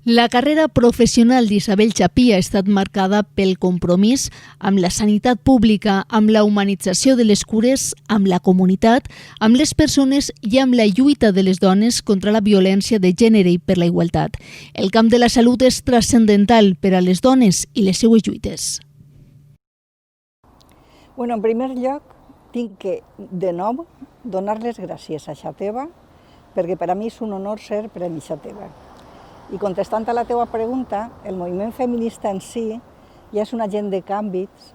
La carrera professional d'Isabel Chapí ha estat marcada pel compromís amb la sanitat pública, amb la humanització de les cures, amb la comunitat, amb les persones i amb la lluita de les dones contra la violència de gènere i per la igualtat. El camp de la salut és transcendental per a les dones i les seues lluites. Bueno, en primer lloc, tinc que, de nou, donar les gràcies a Xateva, perquè per a mi és un honor ser Premi Xateva. I contestant a la teva pregunta, el moviment feminista en si ja és un agent de canvis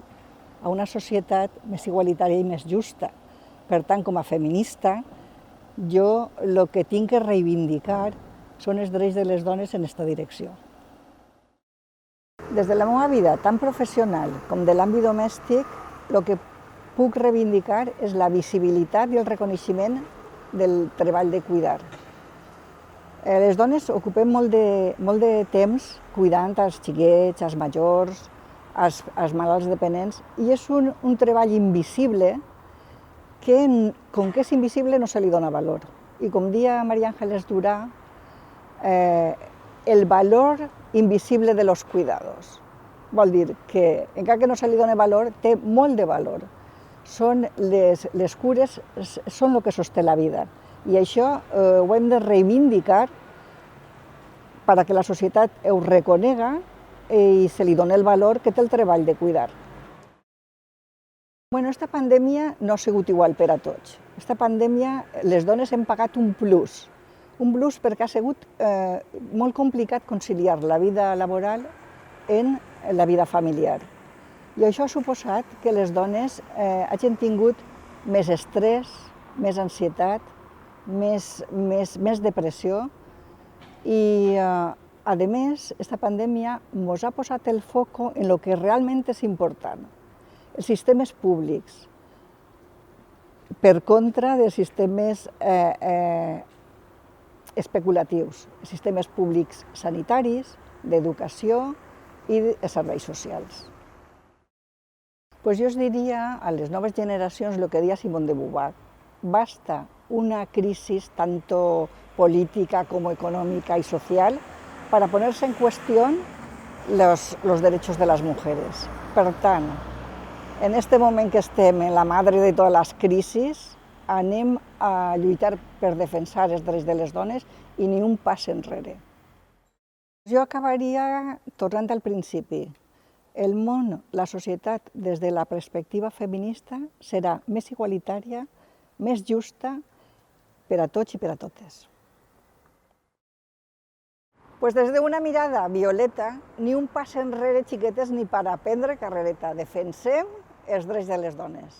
a una societat més igualitària i més justa. Per tant, com a feminista, jo el que tinc que reivindicar són els drets de les dones en aquesta direcció. Des de la meva vida, tant professional com de l'àmbit domèstic, el que puc reivindicar és la visibilitat i el reconeixement del treball de cuidar. Les dones ocupem molt de temps cuidant els xiquets, els majors, els malalts dependents, i és un treball invisible que, com que és invisible, no se li dona valor. I com dia Maria Ángeles Durà, el valor invisible de los cuidados. Vol dir que, encara que no se li doni valor, té molt de valor. Les cures són el que sosté la vida. I això ho hem de reivindicar perquè la societat ho reconega i se li doni el valor que té el treball de cuidar. Aquesta pandèmia no ha sigut igual per a tots. Aquesta pandèmia, les dones hem pagat un plus perquè ha sigut molt complicat conciliar la vida laboral en la vida familiar. I això ha suposat que les dones hagin tingut més estrès, més ansietat, més depressió i, a més, aquesta pandèmia ens ha posat el foc en el que realment és important, els sistemes públics, per contra dels sistemes especulatius, els sistemes públics sanitaris, d'educació i de serveis socials. Jo us diria a les noves generacions el que deia Simone de Beauvoir: basta una crisis tanto política como económica y social para ponerse en cuestión los derechos de las mujeres. Per tant, en este moment que estem en la madre de totes les crisis, anem a lluitar per defensar els drets de les dones i ni un pas enrere. Jo acabaria tornant al principi. El món, la societat, des de la perspectiva feminista, serà més igualitària, més justa per a tots i per a totes. Des d'una mirada violeta, ni un pas enrere, xiquetes, ni per aprendre carrereta. Defensem els drets de les dones.